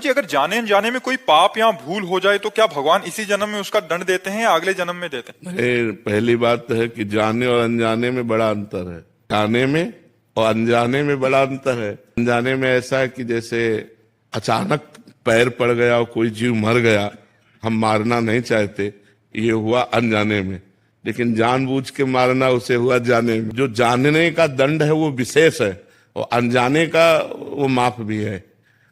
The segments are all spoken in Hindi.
जी, अगर जाने अनजाने में कोई पाप या भूल हो जाए तो क्या भगवान इसी जन्म में उसका दंड देते हैं या अगले जन्म में देते हैं? पहली बात तो है कि जाने और अनजाने में बड़ा अंतर है। जाने में और अनजाने में बड़ा अंतर है। अनजाने में ऐसा है कि जैसे अचानक पैर पड़ गया और कोई जीव मर गया, हम मारना नहीं चाहते, ये हुआ अनजाने में। लेकिन जानबूझ के मारना, उसे हुआ जाने में। जो जानने का दंड है वो विशेष है और अनजाने का वो माफ भी है,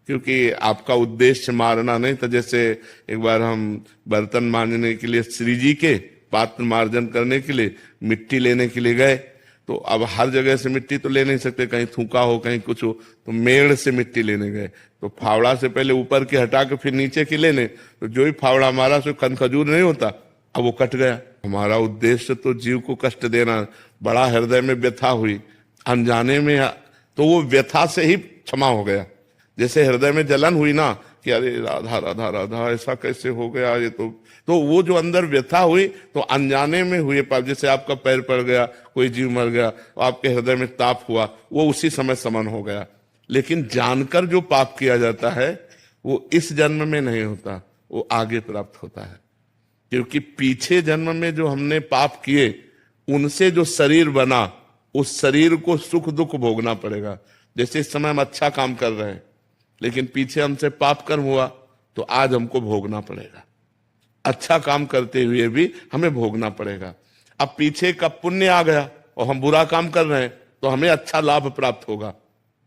क्योंकि आपका उद्देश्य मारना नहीं था। जैसे एक बार हम बर्तन मांजने के लिए, श्री जी के पात्र मार्जन करने के लिए मिट्टी लेने के लिए गए, तो अब हर जगह से मिट्टी तो ले नहीं सकते, कहीं थूका हो कहीं कुछ हो, तो मेड़ से मिट्टी लेने गए। तो फावड़ा से पहले ऊपर की हटा के फिर नीचे की लेने, तो जो ही फावड़ा मारा सो खन खजूर नहीं होता, अब वो कट गया। हमारा उद्देश्य तो जीव को कष्ट देना। बड़ा हृदय में व्यथा हुई अनजाने में, तो वो व्यथा से ही क्षमा हो गया। जैसे हृदय में जलन हुई ना कि अरे राधा राधा राधा ऐसा कैसे हो गया, ये तो वो जो अंदर व्यथा हुई तो अनजाने में हुए पाप। जैसे आपका पैर पड़ गया, कोई जीव मर गया, तो आपके हृदय में ताप हुआ, वो उसी समय समन हो गया। लेकिन जानकर जो पाप किया जाता है वो इस जन्म में नहीं होता, वो आगे प्राप्त होता है। क्योंकि पीछे जन्म में जो हमने पाप किए उनसे जो शरीर बना, उस शरीर को सुख दुख भोगना पड़ेगा। जैसे इस समय हम अच्छा काम कर रहे हैं, लेकिन पीछे हमसे पाप कर्म हुआ तो आज हमको भोगना पड़ेगा। अच्छा काम करते हुए भी हमें भोगना पड़ेगा। अब पीछे का पुण्य आ गया और हम बुरा काम कर रहे हैं तो हमें अच्छा लाभ प्राप्त होगा।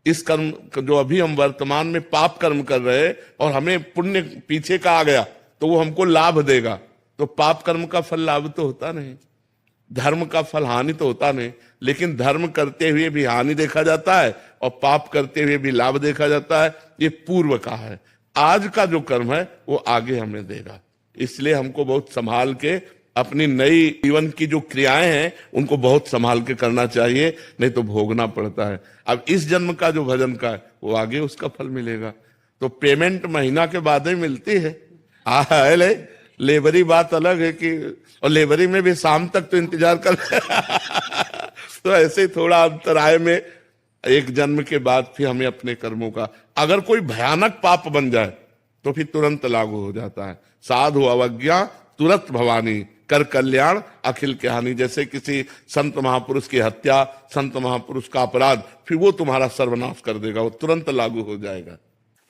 इस कर्म जो अभी हम वर्तमान में पाप कर्म कर रहे हैं और हमें पुण्य पीछे का आ गया तो वो हमको लाभ देगा। तो पाप कर्म का फल लाभ तो होता नहीं, धर्म का फल हानि तो होता नहीं। लेकिन धर्म करते हुए भी हानि देखा जाता है और पाप करते हुए भी लाभ देखा जाता है। ये पूर्व का है, आज का जो कर्म है वो आगे हमें देगा। इसलिए हमको बहुत संभाल के अपनी नई जीवन की जो क्रियाएं हैं उनको बहुत संभाल के करना चाहिए, नहीं तो भोगना पड़ता है। अब इस जन्म का जो भजन का है वो आगे उसका फल मिलेगा। तो पेमेंट महीना के बाद ही मिलती है। लेबरी बात अलग है कि, और लेबरी में भी शाम तक तो इंतजार कर तो ऐसे ही थोड़ा अंतराय में एक जन्म के बाद फिर हमें अपने कर्मों का, अगर कोई भयानक पाप बन जाए तो फिर तुरंत लागू हो जाता है। साधु अवज्ञा तुरंत भवानी, कर कल्याण अखिल की हानि। जैसे किसी संत महापुरुष की हत्या, संत महापुरुष का अपराध, फिर वो तुम्हारा सर्वनाश कर देगा, वो तुरंत लागू हो जाएगा।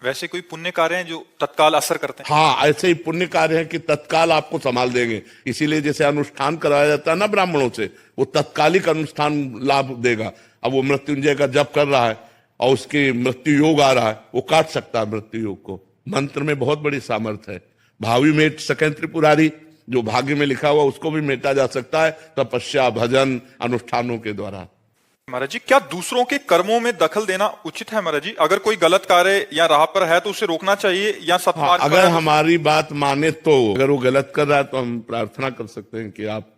वैसे कोई पुण्य कार्य हैं जो तत्काल असर करते हैं? हाँ, ऐसे ही पुण्य कार्य है कि तत्काल आपको संभाल देंगे। इसीलिए जैसे अनुष्ठान कराया जाता है ना ब्राह्मणों से, वो तत्कालिक अनुष्ठान लाभ देगा। अब वो मृत्युंजय का जप कर रहा है और उसकी मृत्यु योग आ रहा है, वो काट सकता है मृत्यु योग को। मंत्र में बहुत बड़ी सामर्थ्य है। भावी मेट सकें त्रिपुरारी, जो भाग्य में लिखा हुआ उसको भी मेटा जा सकता है तपस्या भजन अनुष्ठानों के द्वारा। महाराज जी, क्या दूसरों के कर्मों में दखल देना उचित है? महाराज जी, अगर कोई गलत कार्य या राह पर है तो उसे रोकना चाहिए या सत्मार्ग? अगर हमारी बात माने तो, अगर वो गलत कर रहा है तो हम प्रार्थना कर सकते हैं कि आप,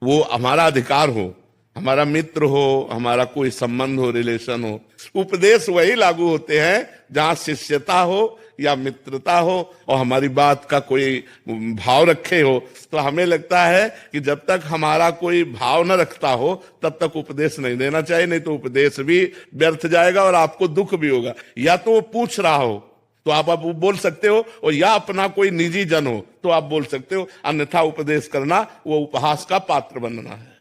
वो हमारा अधिकार हो, हमारा मित्र हो, हमारा कोई संबंध हो, रिलेशन हो। उपदेश वही लागू होते हैं जहां शिष्यता हो या मित्रता हो और हमारी बात का कोई भाव रखे हो। तो हमें लगता है कि जब तक हमारा कोई भाव न रखता हो तब तक उपदेश नहीं देना चाहिए, नहीं तो उपदेश भी व्यर्थ जाएगा और आपको दुख भी होगा। या तो वो पूछ रहा हो तो आप बोल सकते हो, और या अपना कोई निजी जन हो तो आप बोल सकते हो, अन्यथा उपदेश करना वो उपहास का पात्र बनना है।